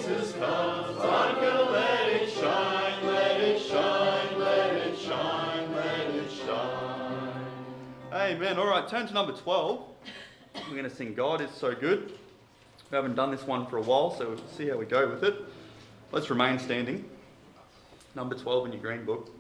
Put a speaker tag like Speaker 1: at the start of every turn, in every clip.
Speaker 1: Jesus comes, I'm gonna let it shine, let it shine, let it shine, let it shine. Amen. All right, turn to number 12. We're going to sing God is So Good. We haven't done this one for a while, so we'll see how we go with it. Let's remain standing. Number 12 in your green book.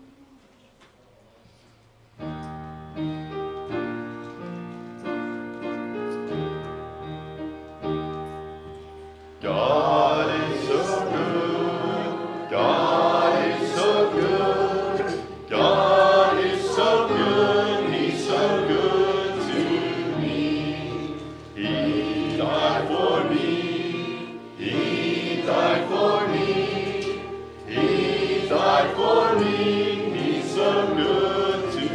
Speaker 1: God is so good. God is so good. God is so good. He's so good to me. He died for me. He died for me. He died for me. He's so good to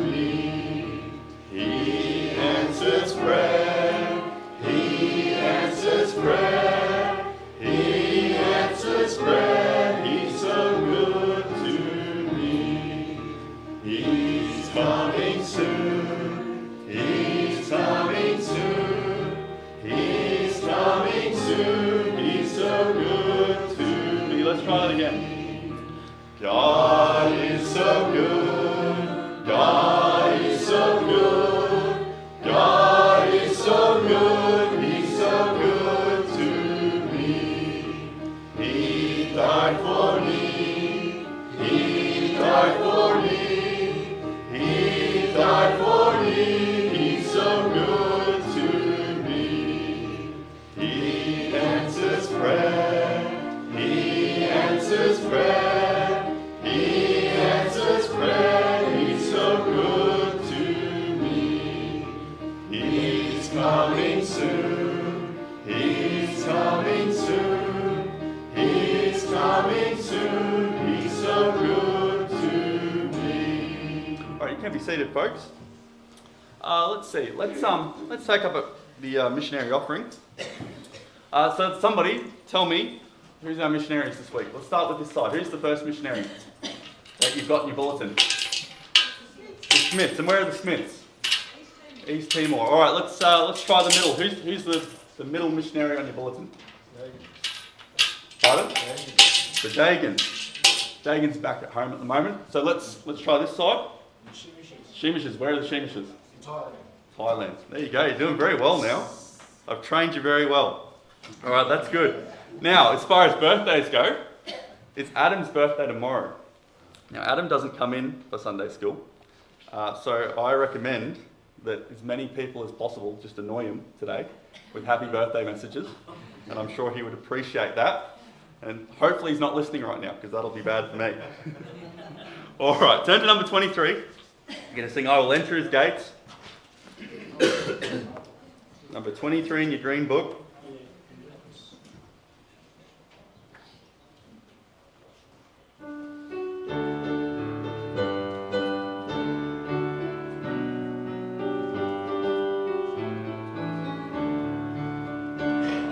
Speaker 1: me. He answers prayer. He answers prayer. He answers prayer, he's so good to me. He's coming soon, he's coming soon, he's coming soon, he's so good to me. Let's try that again. God is so good, God is so good, God is so good, he's so good to me. He died for me, he died for me, he died for me, he's so good to me. He answers prayer, he answers prayer, he answers prayer, he's so good to me. He's coming soon, he's coming soon, he's coming soon, he's so good to me. All right, you can be seated, folks. Let's see. Let's take up the missionary offering. So somebody tell me who's our missionaries this week. Let's start with this side. Who's the first missionary that you've got in your bulletin? The Smiths. And where are the Smiths? East Timor. All right, let's try the middle. Who's the middle missionary on your bulletin? Pardon? The Dagans. Dagan's back at home at the moment. So let's try this side. Shemishes. Where are the Shemishes? Thailand. There you go. You're doing very well now. I've trained you very well. All right, that's good. Now, as far as birthdays go, it's Adam's birthday tomorrow. Now, Adam doesn't come in for Sunday school, so I recommend that as many people as possible just annoy him today with happy birthday messages, and I'm sure he would appreciate that. And hopefully he's not listening right now, because that'll be bad for me. All right, turn to number 23. You're going to sing I Will Enter His Gates. Number 23 in your green book.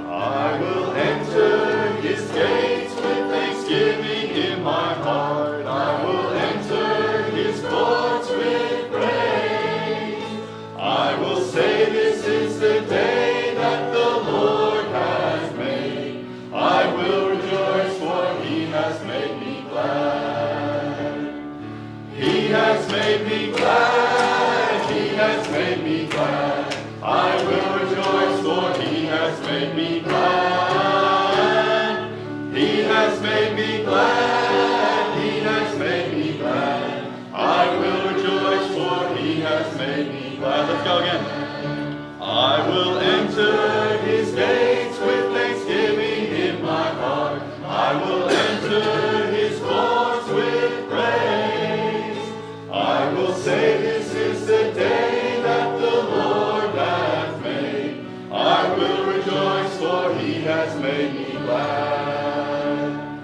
Speaker 1: I will enter his gates with thanksgiving in my heart. I will enter his courts with praise. I will say this is the day that the Lord has made. I will rejoice, for he has made me glad. He has made me glad. He has made me glad. I will rejoice, for he has made me glad. He has made me glad. He has made me glad. I will rejoice, for he has made me glad. Let's go again. I will enter his gates with thanksgiving in my heart. I will enter his courts with praise. I will say this is the day that the Lord hath made. I will rejoice, for he has made me glad.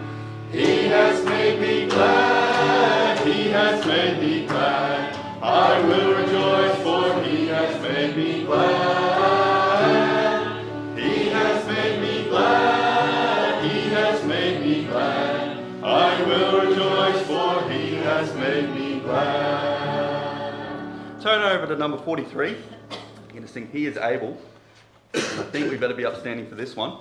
Speaker 1: He has made me glad. He has made me glad. I will rejoice, for he has made me glad. He has made me glad. He has made me glad. I will rejoice, for he has made me glad. Turn over to number 43. You're going to sing He Is Able. I think we better be upstanding for this one.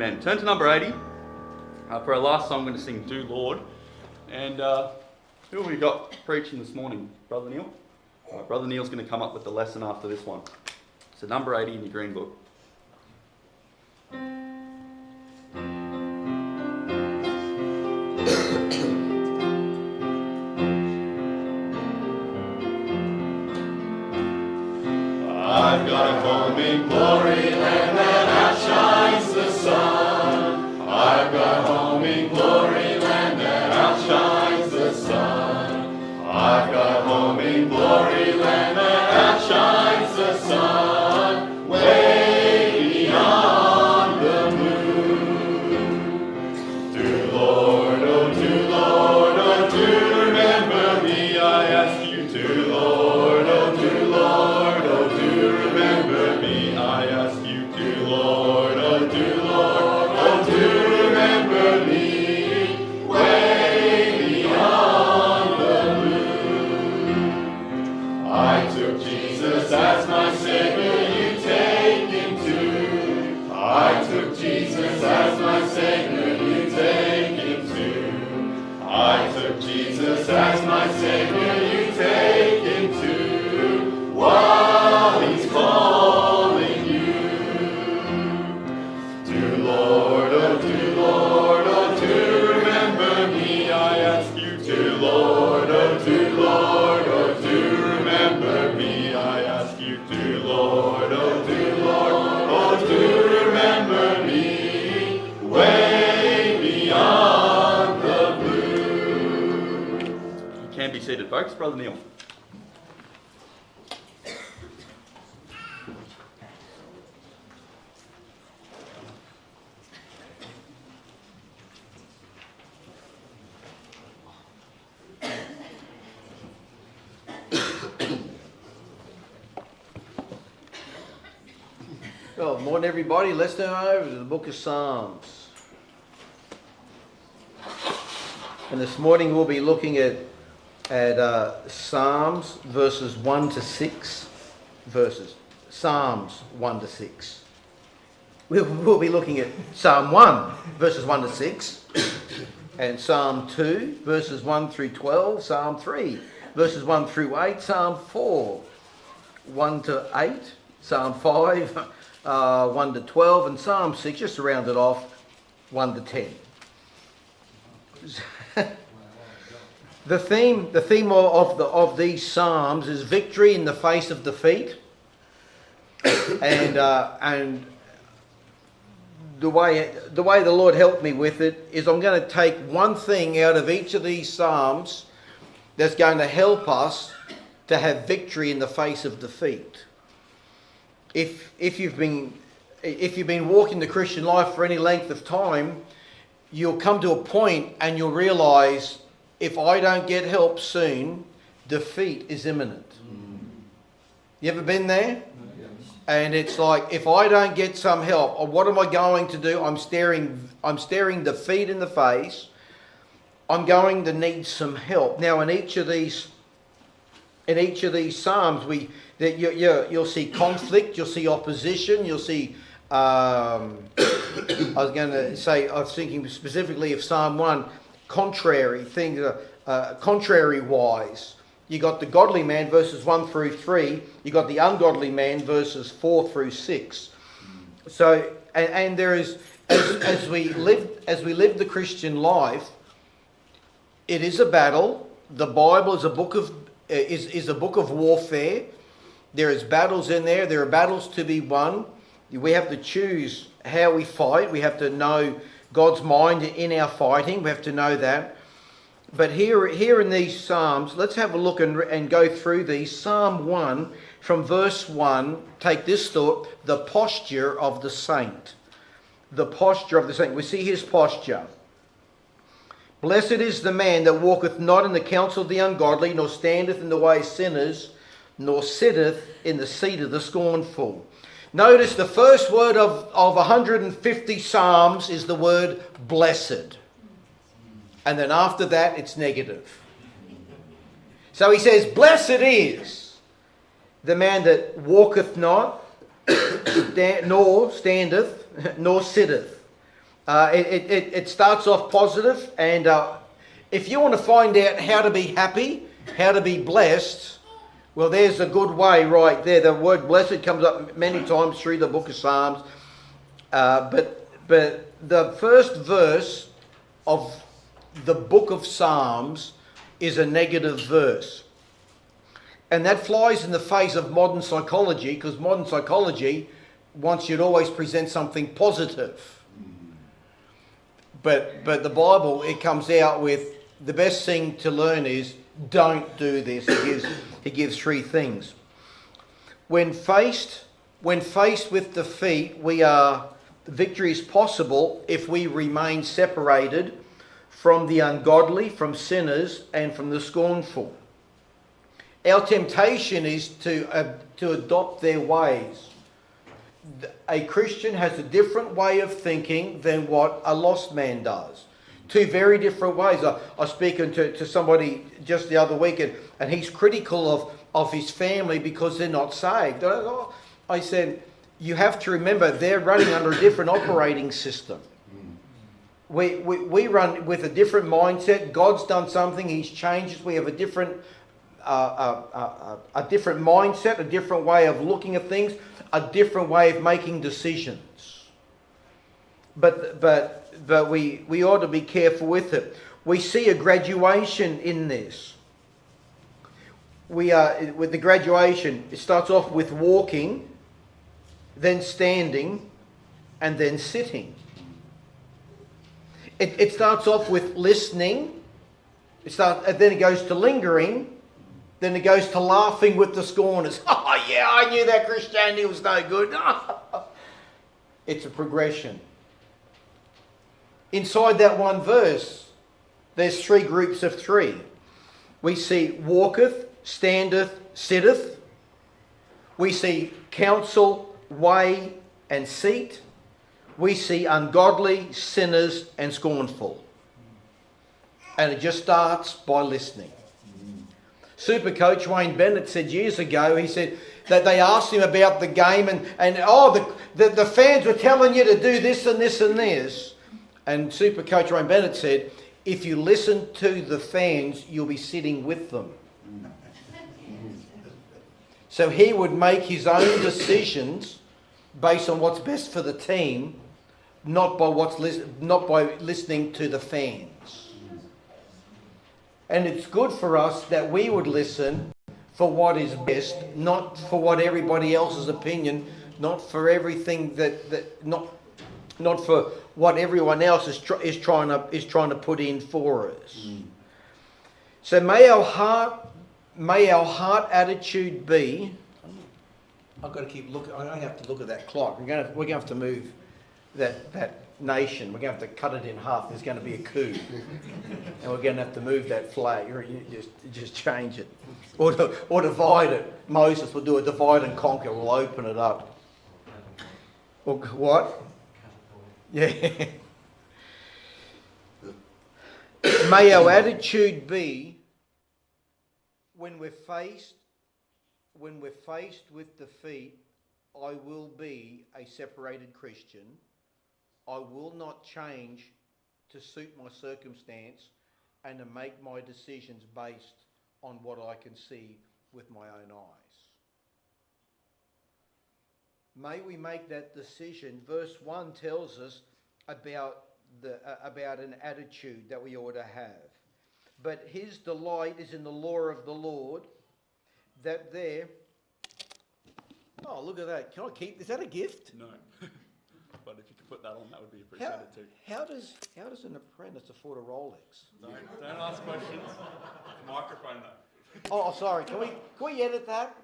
Speaker 1: Amen. Turn to number 80. For our last song, I'm going to sing Do Lord. And who have we got preaching this morning? Brother Neil? Brother Neil's going to come up with the lesson after this one. So number 80 in your green book. I've got a home in glory land that outshines the sun. I've got home in glory land that outshines the sun. I've got home in glory land that outshines the sun. Way beyond the moon. Do Lord, oh do Lord, oh do remember me. I ask you, do Lord, oh do Lord, oh do remember me. I ask you, do Lord, oh do Lord, oh do remember me. Way beyond the moon. I took Jesus as my Savior, you take him too. I took Jesus as my Savior, you take him too. I took Jesus as my Savior, you take him too. While he's calling you. Do Lord, oh do remember me. I ask you, do Lord, oh do remember me. I ask you, do Lord, oh do remember me. Way beyond the blue. You can be seated, folks. Brother Neil.
Speaker 2: Well, morning everybody. Let's turn over to the book of Psalms. And this morning we'll be looking at Psalms verses 1 to 6. Psalms 1 to 6. We'll be looking at Psalm 1 verses 1 to 6. And Psalm 2 verses 1 through 12. Psalm 3 verses 1 through 8. Psalm 4 1 to 8. Psalm 5 1 to 12, and Psalm 6, just to round it off, 1 to 10. The theme of these Psalms is victory in the face of defeat, and the way the Lord helped me with it is I'm going to take one thing out of each of these Psalms that's going to help us to have victory in the face of defeat. If you've been walking the Christian life for any length of time, you'll come to a point and you'll realise if I don't get help soon, defeat is imminent. You ever been there? And it's like, if I don't get some help, what am I going to do? I'm staring defeat in the face. I'm going to need some help. Now, in each of these Psalms, you'll see conflict, you'll see opposition, you'll see. I was thinking specifically of Psalm 1, contrary things, contrary wise. You got the godly man verses 1 through 3. You got the ungodly man verses 4 through 6. So, and there is as we live the Christian life, it is a battle. The Bible is a book of warfare. There is battles in there. There are battles to be won. We have to choose how we fight. We have to know God's mind in our fighting. We have to know that. But here in these Psalms, let's have a look and go through these. Psalm 1, from verse 1, take this thought, the posture of the saint. The posture of the saint. We see his posture. Blessed is the man that walketh not in the counsel of the ungodly, nor standeth in the way of sinners, nor sitteth in the seat of the scornful. Notice the first word of 150 Psalms is the word blessed. And then after that, it's negative. So he says, blessed is the man that walketh not, nor standeth, nor sitteth. It starts off positive, and if you want to find out how to be happy, how to be blessed, well, there's a good way right there. The word blessed comes up many times through the book of Psalms, but the first verse of the book of Psalms is a negative verse. And that flies in the face of modern psychology, because modern psychology wants you to always present something positive. But the Bible, it comes out with the best thing to learn is don't do this. It gives three things. When faced with defeat, victory is possible if we remain separated from the ungodly, from sinners, and from the scornful. Our temptation is to adopt their ways. A Christian has a different way of thinking than what a lost man does. Two very different ways. I was speaking to somebody just the other week, and he's critical of his family because they're not saved. I said, you have to remember they're running under a different operating system. We run with a different mindset. God's done something. He's changed us. We have a different mindset, a different way of looking at things, a different way of making decisions. But we ought to be careful with it. We see a graduation in this. With the graduation, it starts off with walking, then standing, and then sitting. It starts off with listening. Then it goes to lingering. Then it goes to laughing with the scorners. Oh yeah, I knew that Christianity was no good. It's a progression. Inside that one verse, there's three groups of three. We see walketh, standeth, sitteth. We see counsel, way, and seat. We see ungodly, sinners, and scornful. And it just starts by listening. Super coach Wayne Bennett said years ago, he said that they asked him about the game and the fans were telling you to do this and this and this. And super coach Wayne Bennett said, if you listen to the fans, you'll be sitting with them. So he would make his own decisions based on what's best for the team, not by listening to the fans. And it's good for us that we would listen for what is best, not for what everybody else's opinion, not for everything not for what everyone else is trying to put in for us. So may our heart attitude be. I've got to keep looking. I have to look at that clock. We're going to have to move that nation. We're going to have to cut it in half. There's going to be a coup, and we're going to have to move that flag. Just change it, or divide it. Moses will do a divide and conquer. We'll open it up. Or what? Yeah. May our attitude be when we're faced with defeat. I will be a separated Christian. I will not change to suit my circumstance and to make my decisions based on what I can see with my own eyes. May we make that decision. Verse 1 tells us about an attitude that we ought to have. But his delight is in the law of the Lord. That there. Oh, look at that. Can I keep? Is that a gift?
Speaker 3: No. But if you could put that on, that would be appreciated too.
Speaker 2: How does an apprentice afford a Rolex?
Speaker 3: Don't ask questions. Microphone though.
Speaker 2: Oh, sorry. Can we edit that?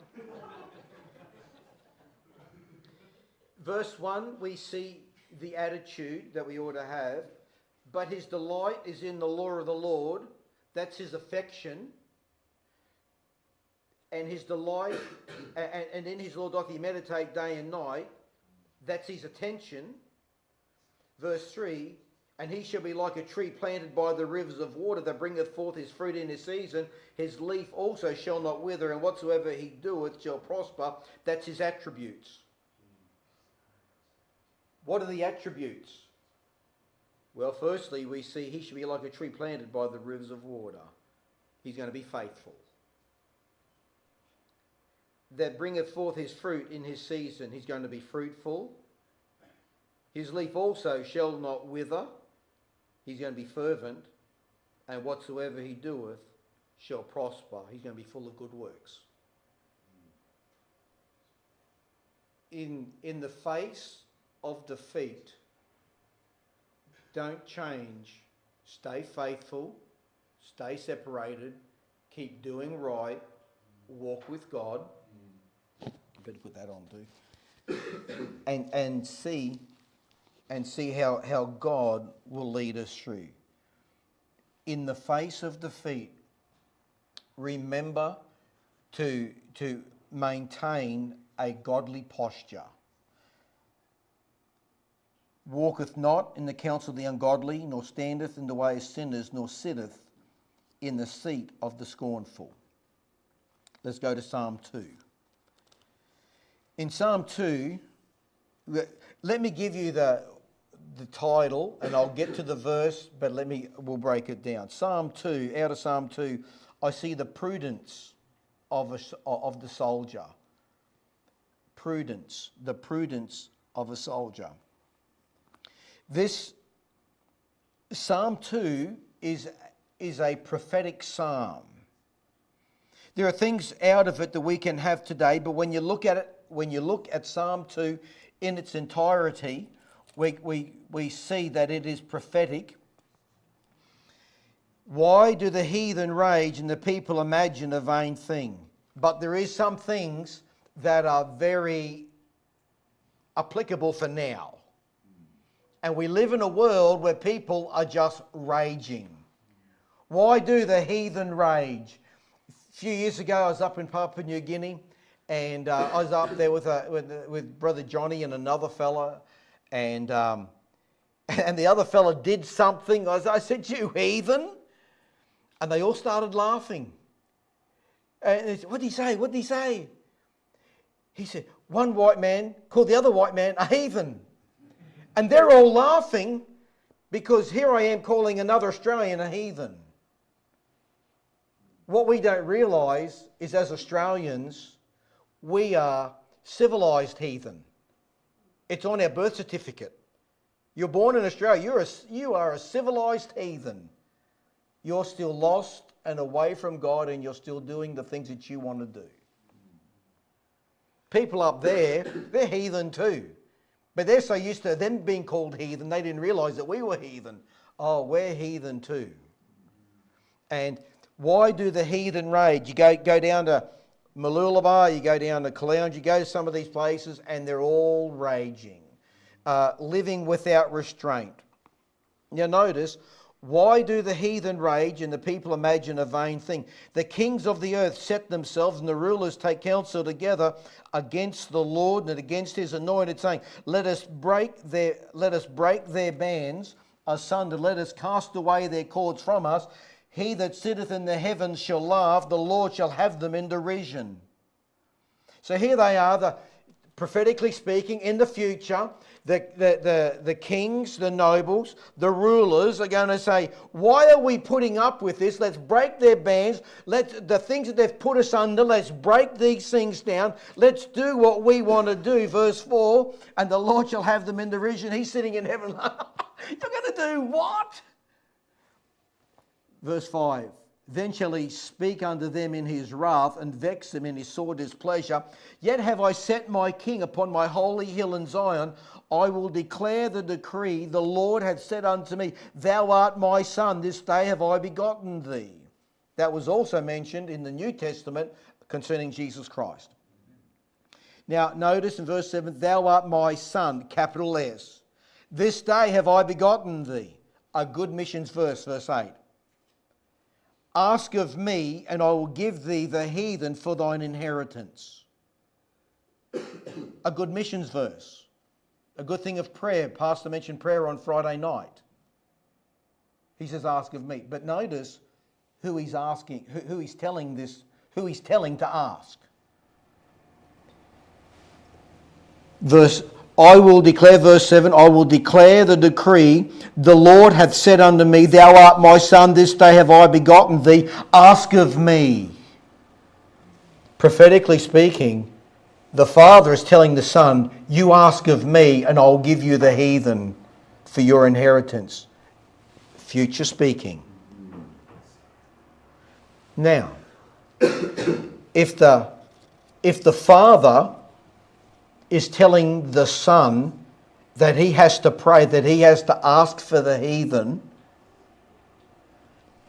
Speaker 2: Verse 1, we see the attitude that we ought to have. But his delight is in the law of the Lord. That's his affection. And his delight, and in his law doth he meditate day and night. That's his attention. Verse 3, and he shall be like a tree planted by the rivers of water that bringeth forth his fruit in his season. His leaf also shall not wither, and whatsoever he doeth shall prosper. That's his attributes. What are the attributes? Well, firstly, we see he should be like a tree planted by the rivers of water. He's going to be faithful. That bringeth forth his fruit in his season. He's going to be fruitful. His leaf also shall not wither. He's going to be fervent. And whatsoever he doeth shall prosper. He's going to be full of good works. In the face of defeat, don't change. Stay faithful. Stay separated. Keep doing right. Walk with God. Better put that on too. and see how God will lead us through. In the face of defeat, remember to maintain a godly posture. Walketh not in the counsel of the ungodly, nor standeth in the way of sinners, nor sitteth in the seat of the scornful. Let's go to Psalm 2. In Psalm 2, let me give you the title, and I'll get to the verse, but we'll break it down. Psalm 2, out of Psalm 2, I see the prudence of the soldier. Prudence, the prudence of a soldier. This Psalm 2 is a prophetic psalm. There are things out of it that we can have today, but when you look at it, when you look at Psalm 2 in its entirety, we see that it is prophetic. Why do the heathen rage and the people imagine a vain thing? But there is some things that are very applicable for now. And we live in a world where people are just raging. Why do the heathen rage? A few years ago, I was up in Papua New Guinea, and I was up there with Brother Johnny and another fella, and the other fella did something. I said, "You heathen!" And they all started laughing. And they said, "What did he say? What did he say?" He said, one white man called the other white man a heathen. And they're all laughing because here I am calling another Australian a heathen. What we don't realise is, as Australians, we are civilised heathen. It's on our birth certificate. You're born in Australia, you are a civilised heathen. You're still lost and away from God, and you're still doing the things that you want to do. People up there, they're heathen too. But they're so used to them being called heathen, they didn't realise that we were heathen. Oh, we're heathen too. And why do the heathen rage? You go down to Mooloolaba, you go down to Calounge, you go to some of these places, and they're all raging, living without restraint. Now notice, why do the heathen rage and the people imagine a vain thing? The kings of the earth set themselves, and the rulers take counsel together against the Lord and against his anointed, saying, let us break their bands asunder, let us cast away their cords from us. He that sitteth in the heavens shall laugh, the Lord shall have them in derision. So here they are, prophetically speaking, in the future, the kings, the nobles, the rulers are going to say, why are we putting up with this? Let's break their bands. The things that they've put us under, let's break these things down. Let's do what we want to do. Verse 4, and the Lord shall have them in derision. He's sitting in heaven. You're going to do what? Verse 5, then shall he speak unto them in his wrath, and vex them in his sore displeasure. Yet have I set my king upon my holy hill in Zion. I will declare the decree. The Lord hath said unto me, thou art my son, this day have I begotten thee. That was also mentioned in the New Testament concerning Jesus Christ. Now notice in verse 7, thou art my son, capital S. This day have I begotten thee. A good missions verse, verse 8. Ask of me, and I will give thee the heathen for thine inheritance. A good missions verse. A good thing of prayer. Pastor mentioned prayer on Friday night. He says, ask of me. But notice who he's asking, who he's telling to ask. Verse, I will declare, verse 7, I will declare the decree. The Lord hath said unto me, Thou art my son, this day have I begotten thee. Ask of me. Prophetically speaking, the Father is telling the Son, you ask of me and I'll give you the heathen for your inheritance. Future speaking. Now, if the Father is telling the Son that he has to pray, that he has to ask for the heathen,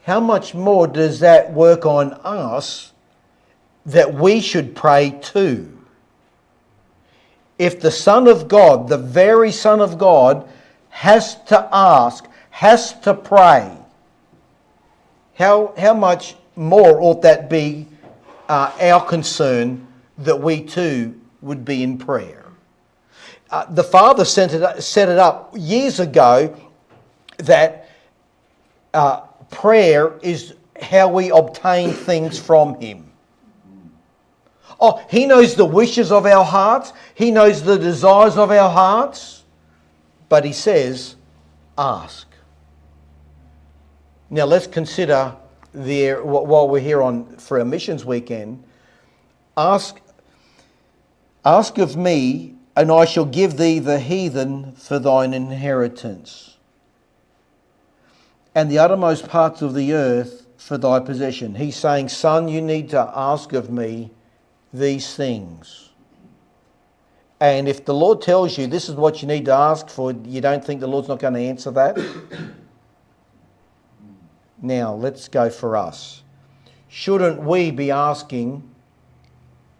Speaker 2: how much more does that work on us that we should pray too? If the Son of God, the very Son of God, has to ask, has to pray, how much more ought that be our concern that we too would be in prayer? The Father set it up years ago that prayer is how we obtain things from Him. Oh, He knows the wishes of our hearts. He knows the desires of our hearts. But He says, ask. Now let's consider while we're here for our missions weekend, ask of me, and I shall give thee the heathen for thine inheritance, and the uttermost parts of the earth for thy possession. He's saying, son, you need to ask of me these things. And if the Lord tells you this is what you need to ask for, you don't think the Lord's not going to answer that? Now, let's go for us. Shouldn't we be asking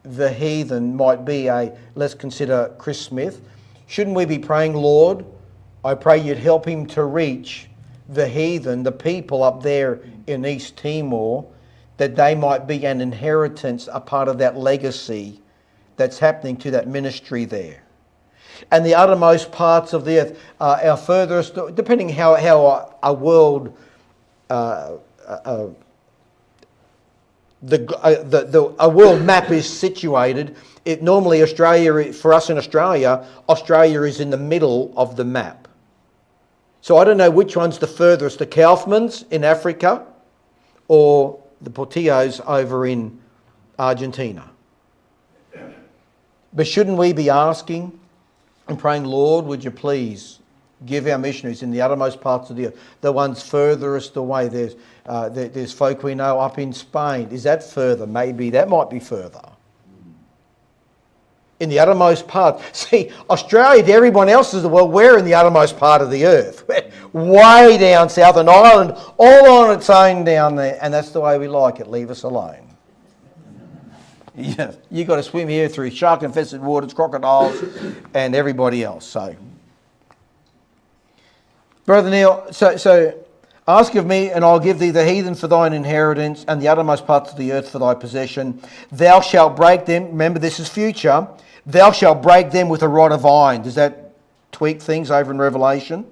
Speaker 2: the heathen, might be let's consider Chris Smith. Shouldn't we be praying, Lord, I pray you'd help him to reach the heathen, the people up there in East Timor, that they might be an inheritance, a part of that legacy that's happening to that ministry there. And the uttermost parts of the earth, our furthest, depending how a world, a world map is situated. Normally Australia, for us in Australia is in the middle of the map. So I don't know which one's the furthest, the Kaufmans in Africa or the Portillos over in Argentina. But shouldn't we be asking and praying, Lord, would you please give our missionaries in the uttermost parts of the earth, the ones furthest away? There's folk we know up in Spain. Is that further? Maybe that might be further. In the uttermost part. See, Australia to everyone else in the world, we're in the uttermost part of the earth. We're way down south, an island all on its own down there. And that's the way we like it. Leave us alone. Yeah, you got to swim here through shark-infested waters, crocodiles, and everybody else. So, Brother Neil, so ask of me, and I'll give thee the heathen for thine inheritance, and the uttermost parts of the earth for thy possession. Thou shalt break them. Remember, this is future. Thou shalt break them with a rod of iron. Does that tweak things over in Revelation?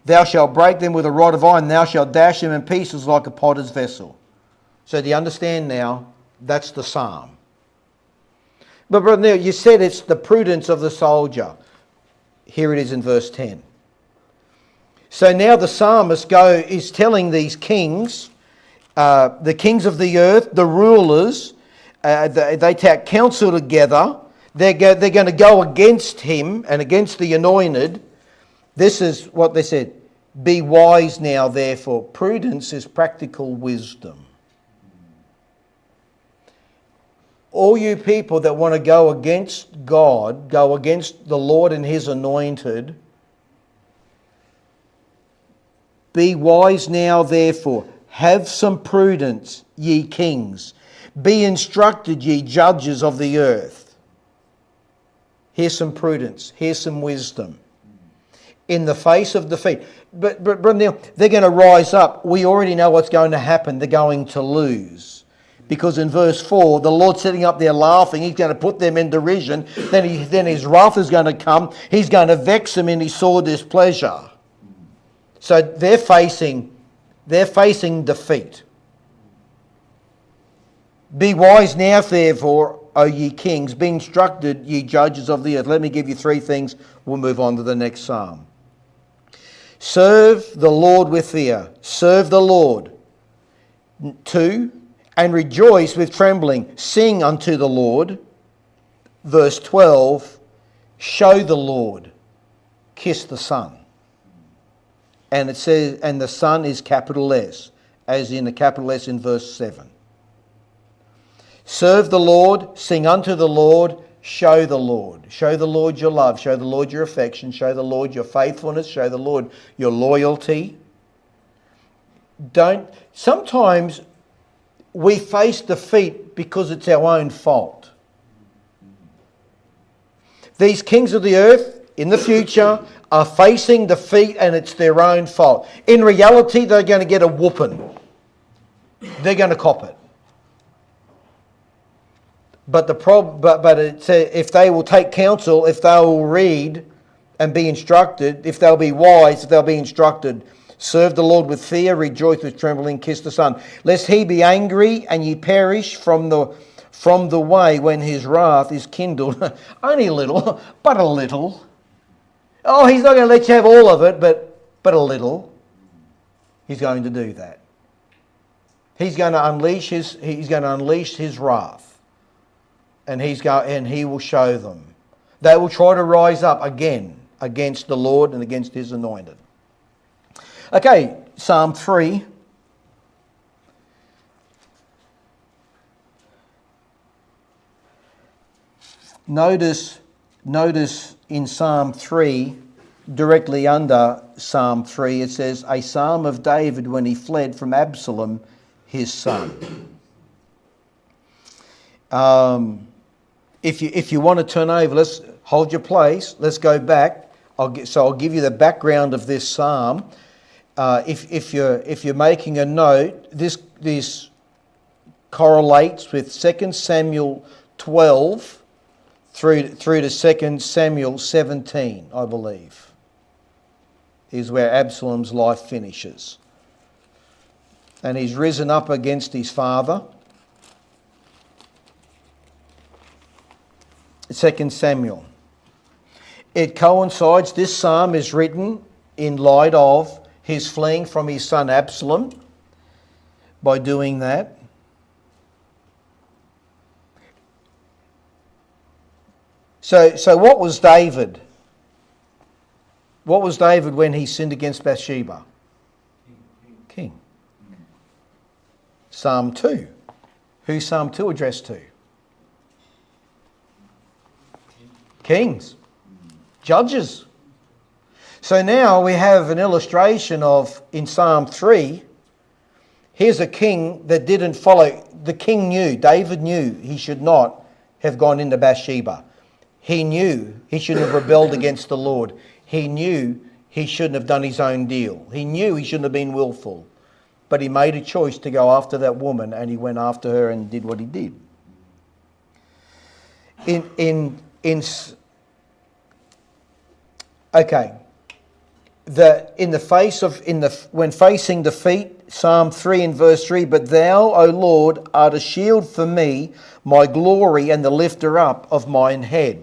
Speaker 2: Thou shalt break them with a rod of iron. Thou shalt dash them in pieces like a potter's vessel. So do you understand now? That's the psalm. But Brother Neil, you said it's the prudence of the soldier. Here it is in verse 10. So now the psalmist is telling these kings, the kings of the earth, the rulers, they take counsel together. They're going to go against him and against the anointed. This is what they said. Be wise now, therefore. Prudence is practical wisdom. All you people that want to go against God, go against the Lord and His anointed, be wise now, therefore. Have some prudence, ye kings. Be instructed, ye judges of the earth. Here's some prudence. Here's some wisdom. In the face of defeat. But Brother Neil, they're going to rise up. We already know what's going to happen. They're going to lose. Because in verse 4, the Lord's sitting up there laughing. He's going to put them in derision. Then His wrath is going to come. He's going to vex them in His sore displeasure. So they're facing defeat. Be wise now, therefore, O ye kings, be instructed, ye judges of the earth. Let me give you 3 things. We'll move on to the next psalm. Serve the Lord with fear. Serve the Lord. 2, and rejoice with trembling. Sing unto the Lord. Verse 12, show the Lord. Kiss the Son. And it says, and the Son is capital S, as in the capital S in verse 7. Serve the Lord, sing unto the Lord, show the Lord. Show the Lord your love, show the Lord your affection, show the Lord your faithfulness, show the Lord your loyalty. Sometimes we face defeat because it's our own fault. These kings of the earth in the future are facing defeat and it's their own fault. In reality, they're going to get a whooping. They're going to cop it. But if they will take counsel, if they will read and be instructed, if they'll be wise, if they'll be instructed, serve the Lord with fear, rejoice with trembling, kiss the Son. Lest he be angry and ye perish from the way when his wrath is kindled. Only a little, but a little. Oh, he's not going to let you have all of it, but a little. He's going to do that. He's going to unleash his wrath. And he will show them. They will try to rise up again against the Lord and against his anointed. Okay, Psalm 3. Notice in Psalm 3, directly under Psalm 3, it says, a psalm of David when he fled from Absalom, his son. If you want to turn over, let's hold your place. Let's go back. I'll give you the background of this psalm. If you're making a note, this correlates with 2 Samuel 12 through to 2 Samuel 17, I believe, is where Absalom's life finishes. And he's risen up against his father. 2 Samuel. It coincides, this psalm is written in light of his fleeing from his son Absalom. By doing that, so what was David? What was David when he sinned against Bathsheba? King. Psalm 2. Who's Psalm 2 addressed to? Kings. Judges. So now we have an illustration of, in Psalm 3, here's a king that didn't follow. The king knew, David knew he should not have gone into Bathsheba. He knew he shouldn't have rebelled against the Lord. He knew he shouldn't have done his own deal. He knew he shouldn't have been willful. But he made a choice to go after that woman, and he went after her and did what he did. When facing defeat, Psalm 3 and verse 3, but thou, O Lord, art a shield for me, my glory and the lifter up of mine head.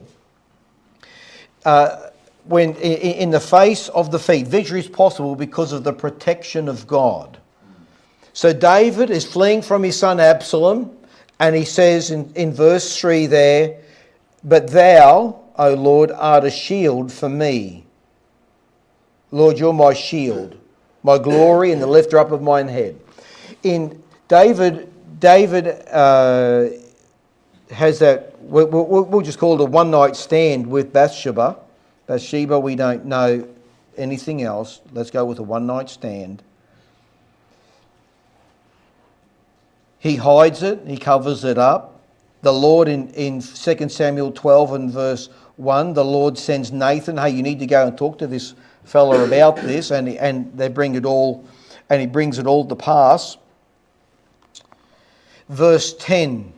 Speaker 2: When in the face of defeat, victory is possible because of the protection of God. So David is fleeing from his son Absalom, and he says in verse 3 there, but thou, O Lord, art a shield for me. Lord, you're my shield, my glory and the lifter up of mine head. In David has that, we'll just call it a one-night stand with Bathsheba. Bathsheba, we don't know anything else. Let's go with a one-night stand. He hides it, he covers it up. The Lord in 2 Samuel 12 and verse 1, the Lord sends Nathan, hey, you need to go and talk to this fella about this, and they bring it all, and he brings it all to pass. Verse 10,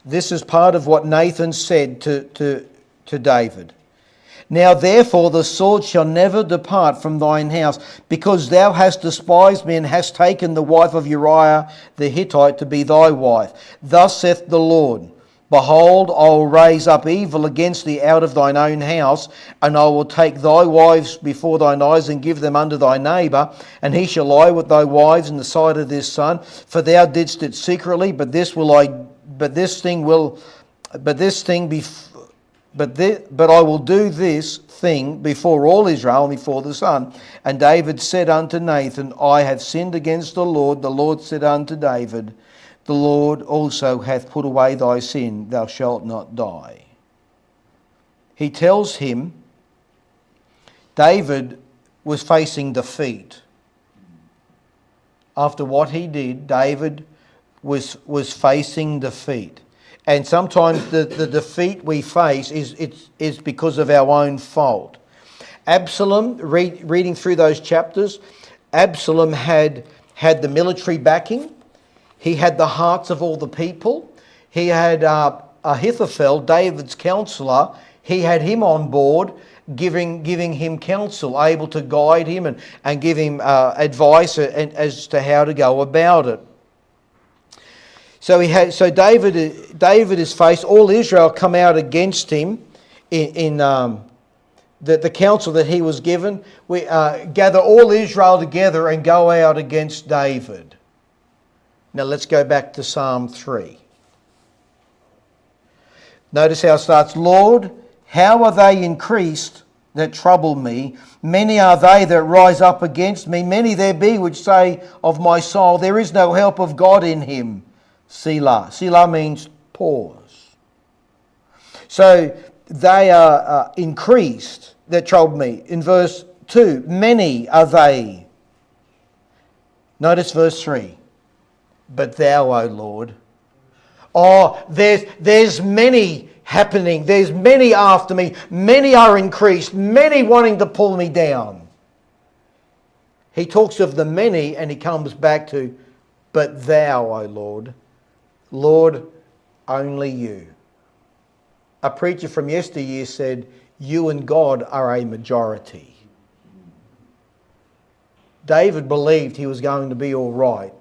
Speaker 2: this is part of what Nathan said to David. Now therefore the sword shall never depart from thine house, because thou hast despised me and hast taken the wife of Uriah the Hittite to be thy wife. Thus saith the Lord, Behold, I will raise up evil against thee out of thine own house, and I will take thy wives before thine eyes and give them unto thy neighbour, and he shall lie with thy wives in the sight of this son. For thou didst it secretly, but I will do this thing before all Israel and before the sun. And David said unto Nathan, I have sinned against the Lord. The Lord said unto David, the Lord also hath put away thy sin, thou shalt not die. He tells him David was facing defeat. After what he did, David was facing defeat. And sometimes the defeat we face is because of our own fault. Absalom, reading through those chapters, Absalom had the military backing. He had the hearts of all the people. He had Ahithophel, David's counselor. He had him on board, giving him counsel, able to guide him and give him advice as to how to go about it. So David is faced. All Israel come out against him in the counsel that he was given. We gather all Israel together and go out against David. Now let's go back to Psalm 3. Notice how it starts. Lord, how are they increased that trouble me? Many are they that rise up against me. Many there be which say of my soul, there is no help of God in him. Selah. Selah means pause. So they are increased that trouble me. In verse 2, many are they. Notice verse 3. But thou, O Lord. Oh, there's many happening. There's many after me. Many are increased. Many wanting to pull me down. He talks of the many and he comes back to, but thou, O Lord. Lord, only you. A preacher from yesteryear said, you and God are a majority. David believed he was going to be all right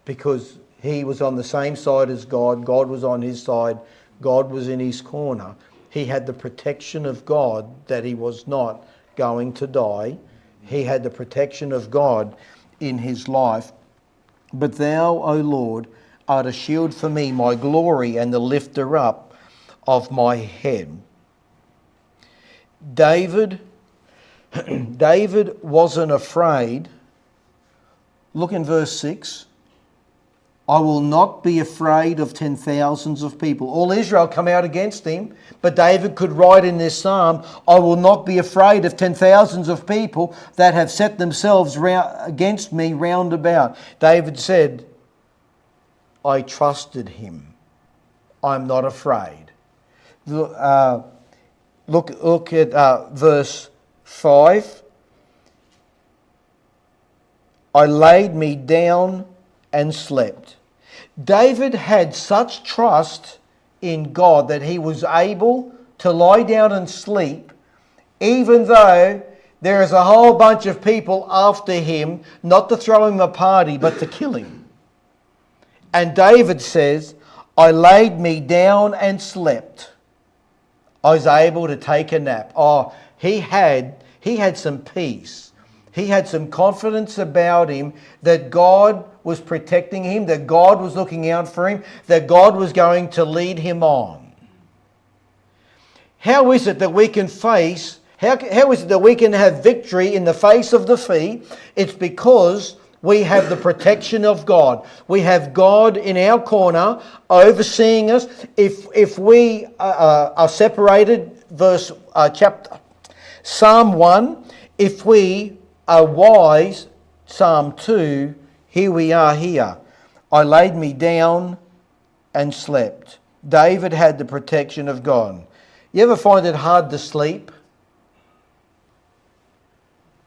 Speaker 2: because he was on the same side as God. God was on his side. God was in his corner. He had the protection of God that he was not going to die. He had the protection of God in his life. But thou, O Lord, art a shield for me, my glory, and the lifter up of my head. David wasn't afraid. Look in verse 6. I will not be afraid of 10,000s of people. All Israel come out against him, but David could write in this psalm, I will not be afraid of 10,000s of people that have set themselves against me round about. David said, I trusted him. I'm not afraid. Look at verse 5. I laid me down and slept. David had such trust in God that he was able to lie down and sleep, even though there is a whole bunch of people after him, not to throw him a party, but to kill him. And David says, I laid me down and slept. I was able to take a nap. Oh, he had some peace. He had some confidence about him that God was protecting him, that God was looking out for him, that God was going to lead him on. How is it that we can face, how is it that we can have victory in the face of defeat? It's because we have the protection of God. We have God in our corner overseeing us. If we are separated, Psalm 1, if we are wise, Psalm 2, here we are here. I laid me down and slept. David had the protection of God. You ever find it hard to sleep?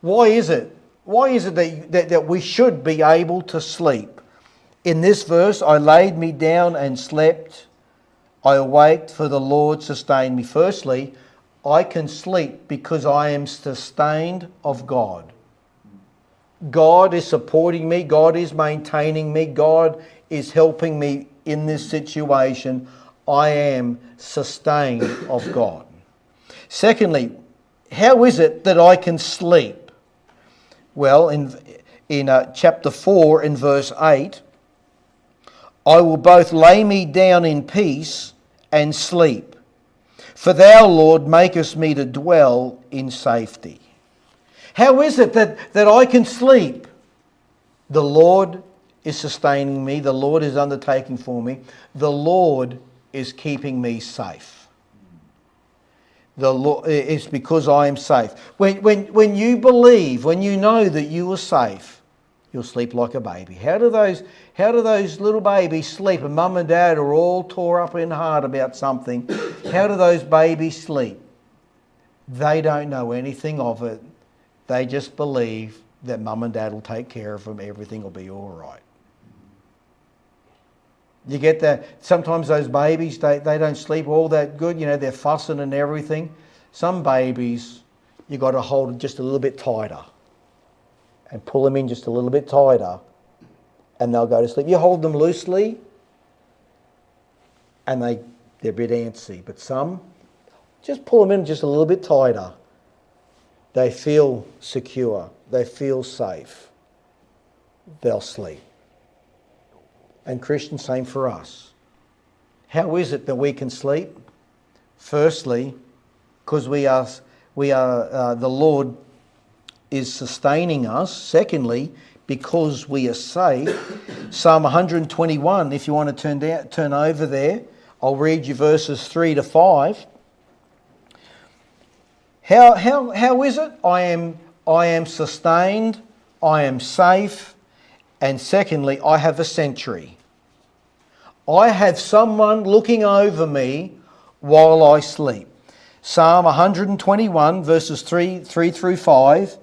Speaker 2: Why is it? Why is it that we should be able to sleep? In this verse, I laid me down and slept. I awaked, for the Lord sustained me. Firstly, I can sleep because I am sustained of God. God is supporting me. God is maintaining me. God is helping me in this situation, I am sustained of God. Secondly, how is it that I can sleep? Well, in chapter 4 in verse 8, I will both lay me down in peace and sleep. For thou, Lord, makest me to dwell in safety. How is it that I can sleep? The Lord is sustaining me. The Lord is undertaking for me. The Lord is keeping me safe. The Lord, it's because I am safe. When you believe, when you know that you are safe, you'll sleep like a baby. How do those little babies sleep? And mum and dad are all tore up in heart about something. How do those babies sleep? They don't know anything of it. They just believe that mum and dad will take care of them. Everything will be all right. You get that? Sometimes those babies, they don't sleep all that good. You know, they're fussing and everything. Some babies, you got to hold it just a little bit tighter and pull them in just a little bit tighter and they'll go to sleep. You hold them loosely and they're a bit antsy. But some, just pull them in just a little bit tighter. They feel secure. They feel safe. They'll sleep. And Christians, same for us. How is it that we can sleep? Firstly, because the Lord is sustaining us. Secondly, because we are safe. Psalm 121, if you want to turn over there, I'll read you verses 3 to 5. How is it? I am sustained, I am safe, and secondly, I have a sentry. I have someone looking over me while I sleep. Psalm 121, verses 3 through 5.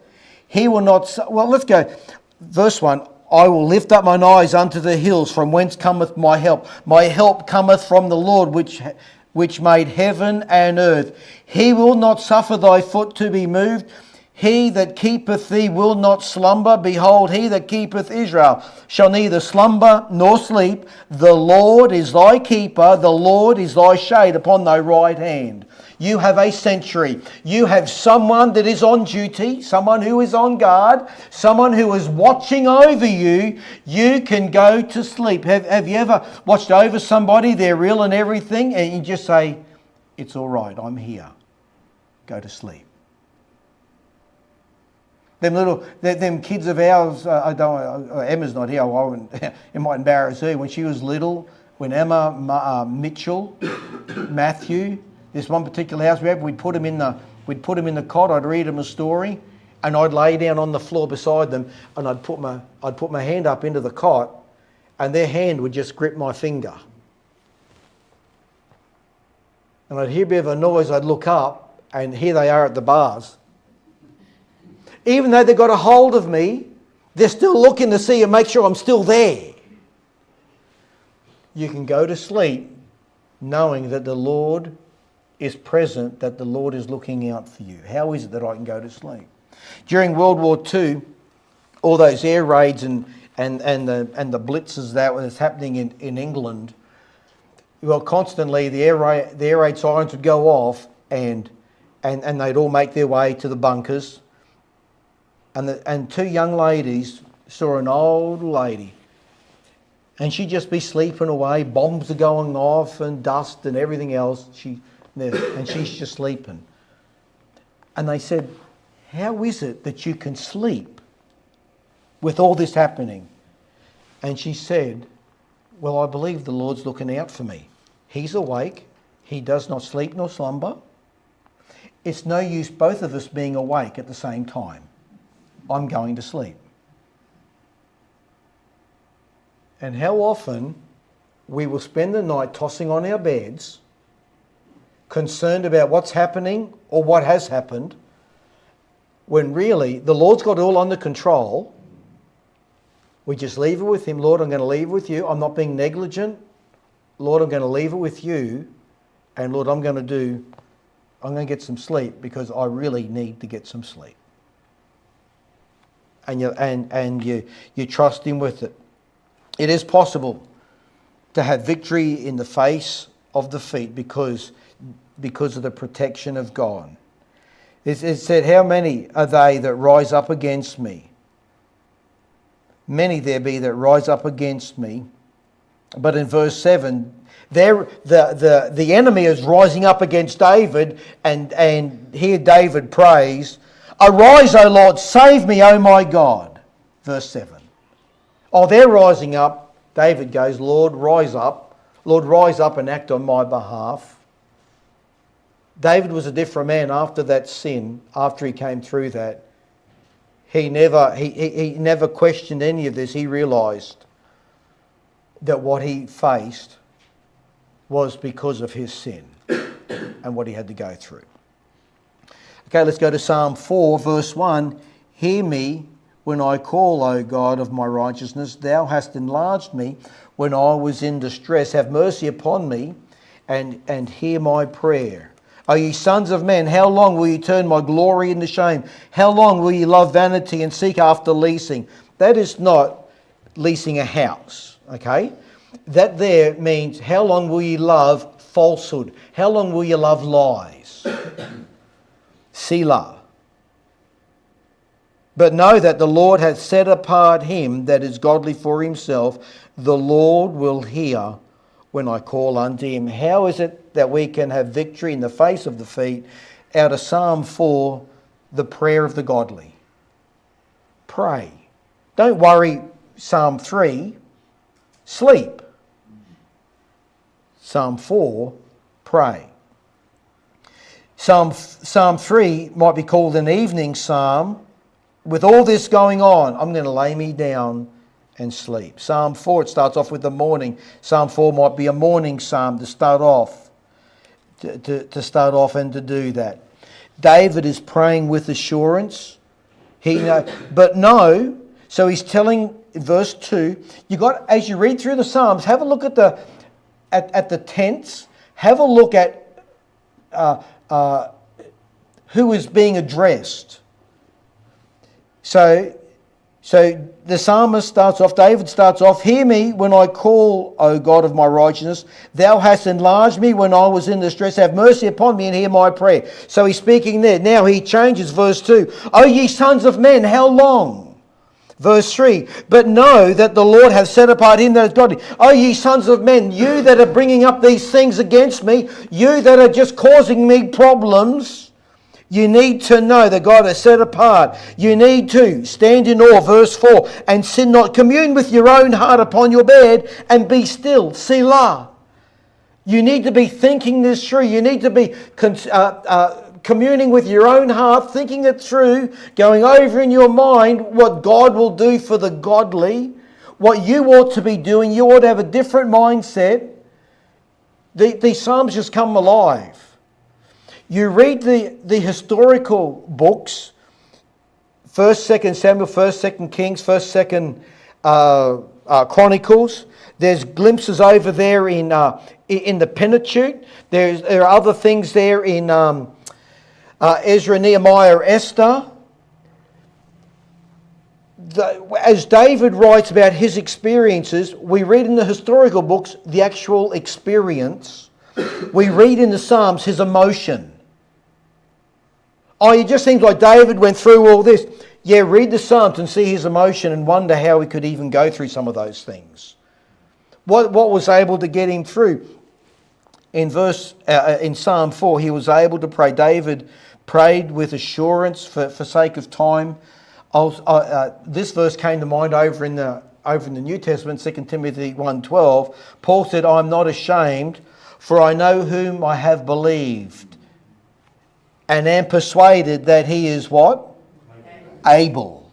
Speaker 2: He will not... Well, let's go. Verse 1. I will lift up mine eyes unto the hills, from whence cometh my help. My help cometh from the Lord, which made heaven and earth. He will not suffer thy foot to be moved. He that keepeth thee will not slumber. Behold, he that keepeth Israel shall neither slumber nor sleep. The Lord is thy keeper. The Lord is thy shade upon thy right hand. You have a sentry. You have someone that is on duty, someone who is on guard, someone who is watching over you. You can go to sleep. Have you ever watched over somebody, they're ill and everything, and you just say, it's all right, I'm here. Go to sleep. Them kids of ours, Emma's not here, it might embarrass her. When she was little, when Emma, Mitchell, Matthew, this one particular house we had, we'd put them in the cot, I'd read them a story, and I'd lay down on the floor beside them, and I'd put my hand up into the cot, and their hand would just grip my finger. And I'd hear a bit of a noise, I'd look up, and here they are at the bars. Even though they got a hold of me, they're still looking to see and make sure I'm still there. You can go to sleep knowing that the Lord is present, that the Lord is looking out for you. How is it that I can go to sleep? During World War II, all those air raids and the blitzes that was happening in England, well, constantly the air raid sirens would go off and they'd all make their way to the bunkers. And two young ladies saw an old lady, and she'd just be sleeping away. Bombs are going off and dust and everything else. And she's just sleeping. And they said, how is it that you can sleep with all this happening? And she said, well, I believe the Lord's looking out for me. He's awake. He does not sleep nor slumber. It's no use both of us being awake at the same time. I'm going to sleep. And how often we will spend the night tossing on our beds, concerned about what's happening or what has happened, when really the Lord's got it all under control. We just leave it with Him. Lord, I'm going to leave it with you. I'm not being negligent. Lord, I'm going to leave it with you. And Lord, I'm going to get some sleep because I really need to get some sleep. And you trust Him with it. It is possible to have victory in the face of defeat because of the protection of God. It said, how many are they that rise up against me? Many there be that rise up against me. But in verse 7, the enemy is rising up against David, and here David prays, arise, O Lord, save me, O my God. Verse 7. Oh, they're rising up. David goes, Lord, rise up. Lord, rise up and act on my behalf. David was a different man after that sin, after he came through that. He never questioned any of this. He realised that what he faced was because of his sin and what he had to go through. Okay, let's go to Psalm 4, verse 1. Hear me when I call, O God of my righteousness. Thou hast enlarged me when I was in distress. Have mercy upon me and hear my prayer. O ye sons of men, how long will ye turn my glory into shame? How long will ye love vanity and seek after leasing? That is not leasing a house, okay? That there means how long will ye love falsehood? How long will you love lies? Selah. But know that the Lord hath set apart him that is godly for himself. The Lord will hear when I call unto him. How is it that we can have victory in the face of defeat? Out of Psalm 4, the prayer of the godly. Pray. Don't worry, Psalm 3, sleep. Psalm 4, pray. Psalm 3 might be called an evening psalm. With all this going on, I'm going to lay me down and sleep. Psalm 4, it starts off with the morning. Psalm 4 might be a morning psalm to start off, to start off and to do that. David is praying with assurance. But no, so he's telling, verse 2, as you read through the Psalms, have a look at the tense. Have a look at who is being addressed. So the psalmist starts off, David starts off, hear me when I call, O God of my righteousness. Thou hast enlarged me when I was in distress. Have mercy upon me and hear my prayer. So he's speaking there. Now he changes verse 2. O ye sons of men, how long? Verse 3. But know that the Lord hath set apart him that is godly. O ye sons of men, you that are bringing up these things against me, you that are just causing me problems, you need to know that God has set apart. You need to stand in awe, verse 4, and sin not. Commune with your own heart upon your bed and be still. Selah. You need to be thinking this through. You need to be communing with your own heart, thinking it through, going over in your mind what God will do for the godly, what you ought to be doing. You ought to have a different mindset. These Psalms just come alive. You read the historical books, 1st, 2nd Samuel, 1st, 2nd Kings, 1st, 2nd Chronicles. There's glimpses over there in the Pentateuch. There are other things there in Ezra, Nehemiah, Esther. As David writes about his experiences, we read in the historical books the actual experience. We read in the Psalms his emotion. Oh, it just seems like David went through all this. Yeah, read the Psalms and see his emotion and wonder how he could even go through some of those things. What was able to get him through? In Psalm 4, he was able to pray. David prayed with assurance for sake of time. This verse came to mind over in the New Testament, 2 Timothy 1:12. Paul said, I am not ashamed, for I know whom I have believed, and am persuaded that he is what? Able.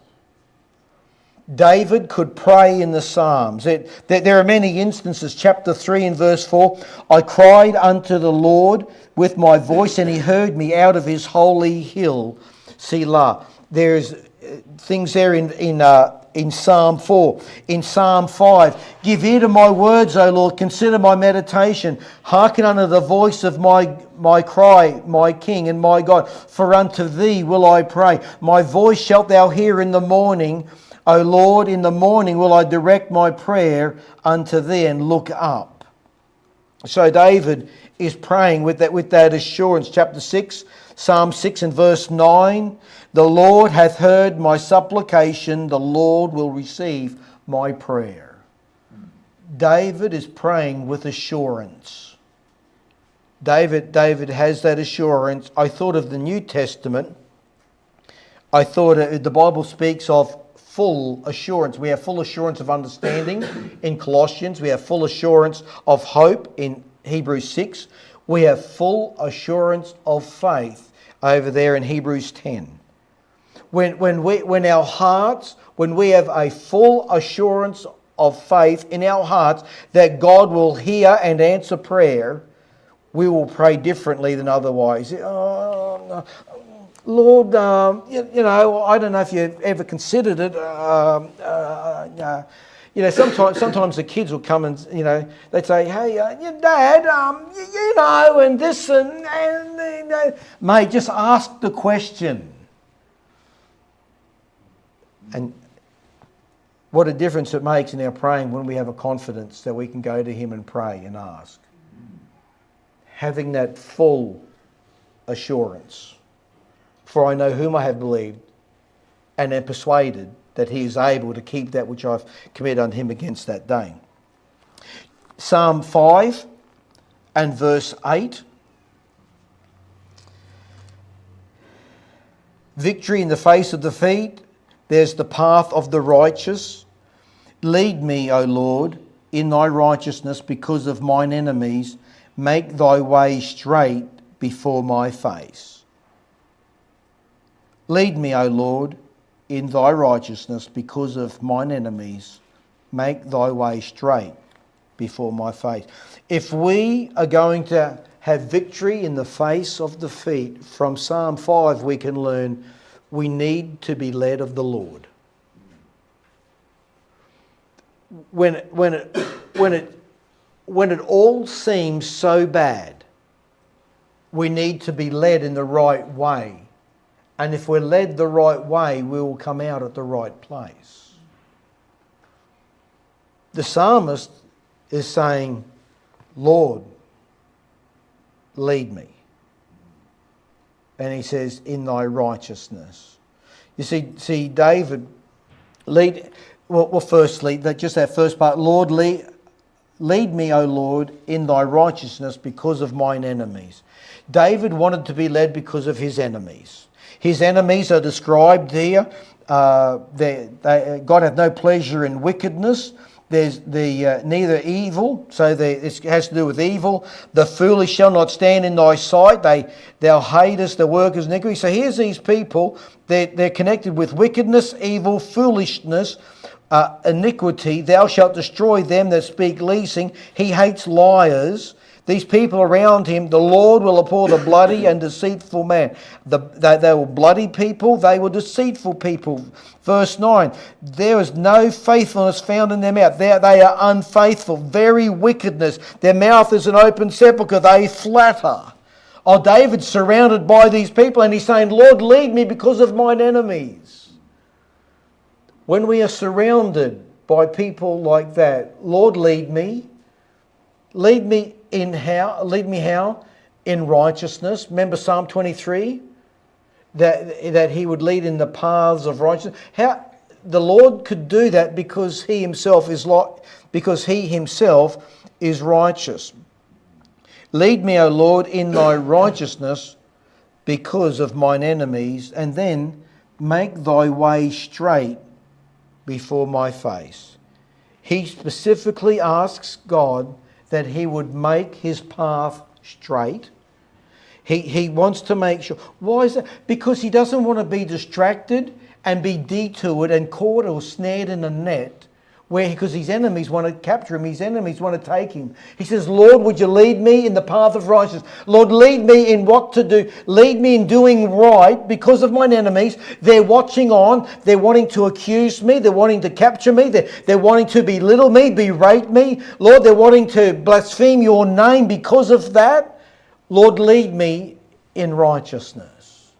Speaker 2: David could pray in the Psalms. There are many instances. Chapter 3 and verse 4. I cried unto the Lord with my voice, and he heard me out of his holy hill. Selah. There's things there in Psalm 4. In Psalm 5, give ear to my words, O Lord, consider my meditation. Hearken unto the voice of my cry, my King and my God. For unto thee will I pray. My voice shalt thou hear in the morning. O Lord, in the morning will I direct my prayer unto thee and look up. So David is praying with that assurance. Chapter 6, Psalm 6 and verse 9. The Lord hath heard my supplication. The Lord will receive my prayer. David is praying with assurance. David has that assurance. I thought of the New Testament. I thought the Bible speaks of full assurance. We have full assurance of understanding in Colossians. We have full assurance of hope in Hebrews 6. We have full assurance of faith over there in Hebrews 10. When we have a full assurance of faith in our hearts that God will hear and answer prayer, we will pray differently than otherwise. Lord, you know, I don't know if you've ever considered it. You know, sometimes the kids will come and, you know, they'd say, hey, Dad, you know, and this and mate, just ask the question. And what a difference it makes in our praying when we have a confidence that we can go to Him and pray and ask. Having that full assurance. For I know whom I have believed, and am persuaded that He is able to keep that which I've committed unto Him against that day. Psalm 5 and verse 8. Victory in the face of defeat. There's the path of the righteous. Lead me, O Lord, in thy righteousness because of mine enemies. Make thy way straight before my face. Lead me, O Lord, in thy righteousness because of mine enemies. Make thy way straight before my face. If we are going to have victory in the face of defeat, from Psalm 5 we can learn we need to be led of the Lord. When it all seems so bad, we need to be led in the right way. And if we're led the right way, we will come out at the right place. The psalmist is saying, Lord, lead me. And he says, in thy righteousness. You see David, firstly, just that first part, Lord, lead me, O Lord, in thy righteousness because of mine enemies. David wanted to be led because of his enemies. His enemies are described here. God hath no pleasure in wickedness. There's neither evil, so this has to do with evil. The foolish shall not stand in thy sight. Thou hatest the workers of iniquity. So here's these people. They're connected with wickedness, evil, foolishness, iniquity. Thou shalt destroy them that speak leasing. He hates liars. These people around him, the Lord will abhor the bloody and deceitful man. They were bloody people, they were deceitful people. Verse 9, there is no faithfulness found in their mouth. They are unfaithful, very wickedness. Their mouth is an open sepulchre, they flatter. Oh, David's surrounded by these people and he's saying, Lord, lead me because of mine enemies. When we are surrounded by people like that, Lord, lead me. Lead me in how? Lead me how? In righteousness. Remember Psalm 23? That He would lead in the paths of righteousness. How the Lord could do that because He Himself is righteous. Lead me, O Lord, in thy righteousness because of mine enemies, and then make thy way straight before my face. He specifically asks God that He would make His path straight. He wants to make sure. Why is that? Because He doesn't want to be distracted and be detoured and caught or snared in a net because His enemies want to capture Him. His enemies want to take Him. He says, Lord, would you lead me in the path of righteousness? Lord, lead me in what to do. Lead me in doing right because of mine enemies. They're watching on. They're wanting to accuse me. They're wanting to capture me. They're wanting to belittle me, berate me. Lord, they're wanting to blaspheme your name because of that. Lord, lead me in righteousness.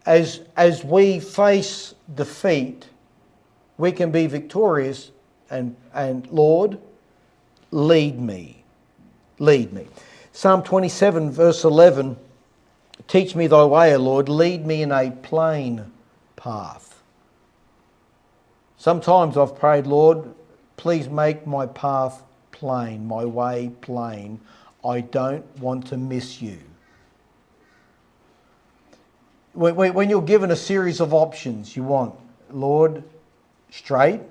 Speaker 2: as we face defeat, we can be victorious and Lord, lead me. Lead me. Psalm 27 verse 11, teach me thy way, O Lord, lead me in a plain path. Sometimes I've prayed, Lord, please make my path plain, my way plain. I don't want to miss you. When you're given a series of options, you want, Lord, straight,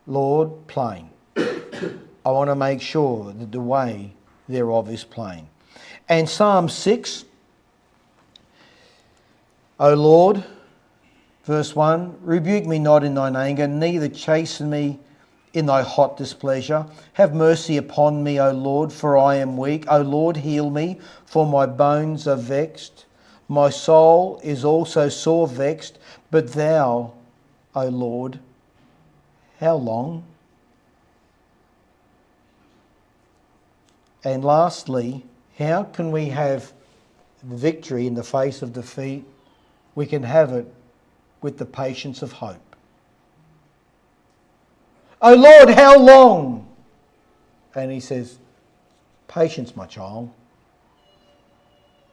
Speaker 2: Lord, plain. I want to make sure that the way thereof is plain. And Psalm 6, O Lord, verse 1, rebuke me not in thine anger, neither chasten me in thy hot displeasure. Have mercy upon me, O Lord, for I am weak. O Lord, heal me, for my bones are vexed. My soul is also sore vexed, but thou, O Lord, how long? And lastly, how can we have victory in the face of defeat? We can have it with the patience of hope. Oh Lord, how long? And he says, patience, my child.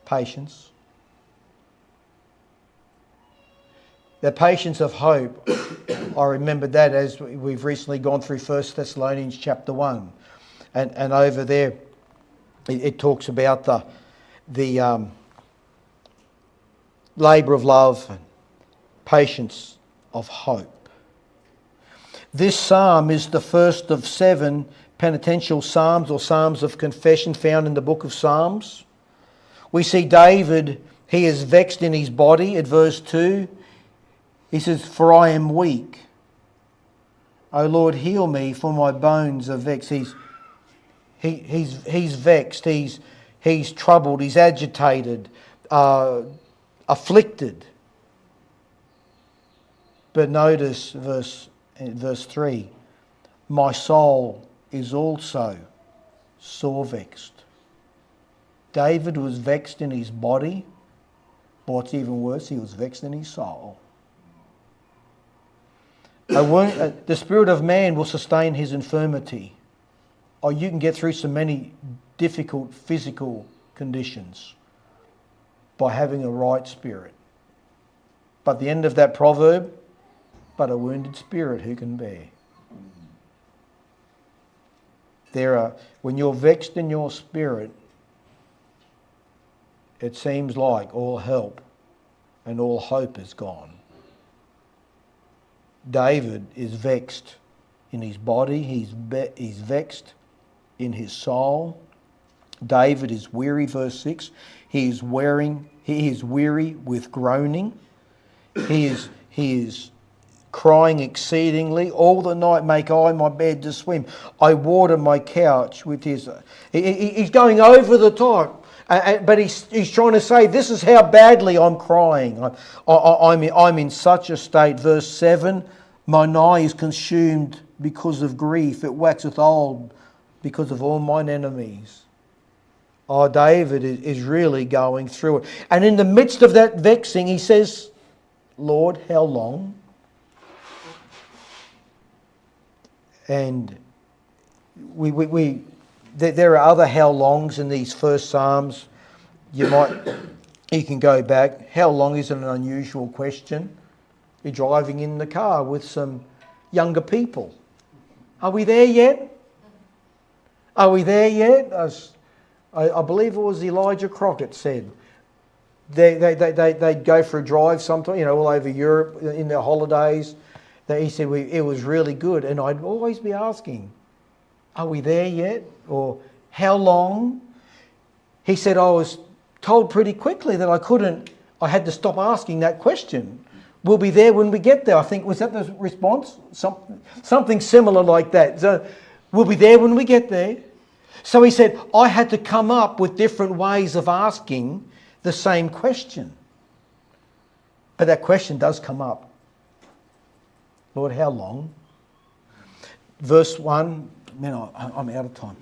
Speaker 2: Patience. The patience of hope, I remembered that as we've recently gone through 1 Thessalonians chapter 1. And over there, it talks about the labour of love and patience of hope. This psalm is the first of 7 penitential psalms or psalms of confession found in the book of Psalms. We see David, he is vexed in his body at verse 2. He says, for I am weak. O Lord, heal me, for my bones are vexed. He's vexed, he's troubled, he's agitated, afflicted. But notice verse 3, my soul is also sore vexed. David was vexed in his body. What's even worse, he was vexed in his soul. The spirit of man will sustain his infirmity. Or you can get through so many difficult physical conditions by having a right spirit. But the end of that proverb, but a wounded spirit who can bear? When you're vexed in your spirit, it seems like all help and all hope is gone. David is vexed in his body. He's vexed in his soul. David is weary, verse 6. He is weary with groaning. He is crying exceedingly. All the night make I my bed to swim. I water my couch with his... He's going over the top. But he's trying to say, this is how badly I'm crying. I'm in such a state. Verse 7, mine eye is consumed because of grief. It waxeth old because of all mine enemies. Oh, David is really going through it. And in the midst of that vexing, he says, Lord, how long? And there are other how longs in these first Psalms. You can go back. How long is an unusual question? You're driving in the car with some younger people. Are we there yet? Are we there yet? I believe it was Elijah Crockett said. They'd go for a drive sometime, all over Europe in their holidays. He said it was really good. And I'd always be asking, are we there yet? Or how long? He said I was told pretty quickly that I had to stop asking that question. We'll be there when we get there. I think, was that the response? Something similar like that. So, we'll be there when we get there. So he said, I had to come up with different ways of asking the same question. But that question does come up. Lord, how long? Verse 1, I'm out of time.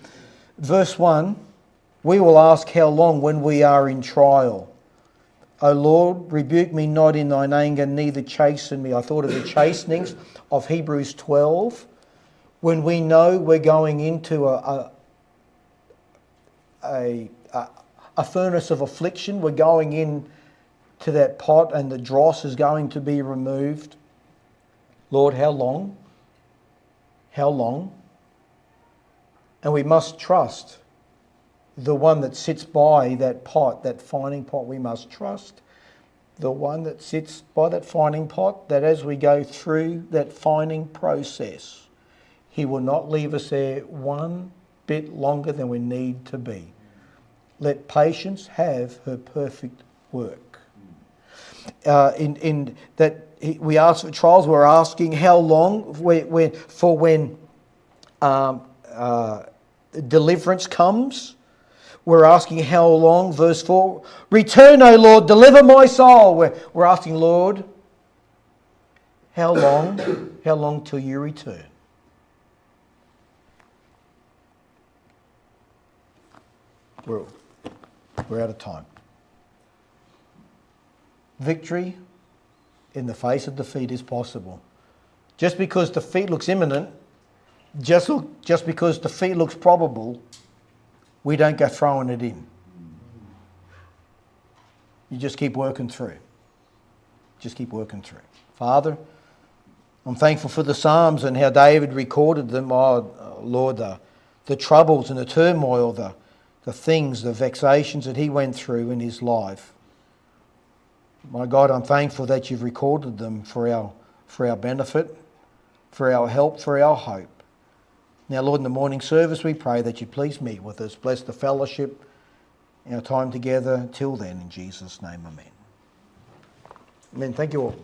Speaker 2: Verse 1, we will ask how long when we are in trial. O Lord, rebuke me not in thine anger, neither chasten me. I thought of the chastenings of Hebrews 12. When we know we're going into a furnace of affliction, we're going in to that pot and the dross is going to be removed. Lord, how long? How long? And we must trust the one that sits by that pot, that fining pot. We must trust the one that sits by that fining pot, that as we go through that fining process, he will not leave us there one bit longer than we need to be. Let patience have her perfect work. In that we ask for trials, we're asking how long when deliverance comes. We're asking how long, verse 4, return, O Lord, deliver my soul. We're asking, Lord, how long till you return? We're out of time. Victory in the face of defeat is possible. Just because defeat looks imminent, just because defeat looks probable, we don't go throwing it in. You just keep working through. Just keep working through. Father, I'm thankful for the Psalms and how David recorded them. Oh, Lord, the troubles and the turmoil, the things, the vexations that he went through in his life. My God, I'm thankful that you've recorded them for our benefit, for our help, for our hope. Now, Lord, in the morning service, we pray that you please meet with us. Bless the fellowship, our time together. Till then, in Jesus' name, amen. Amen. Thank you all.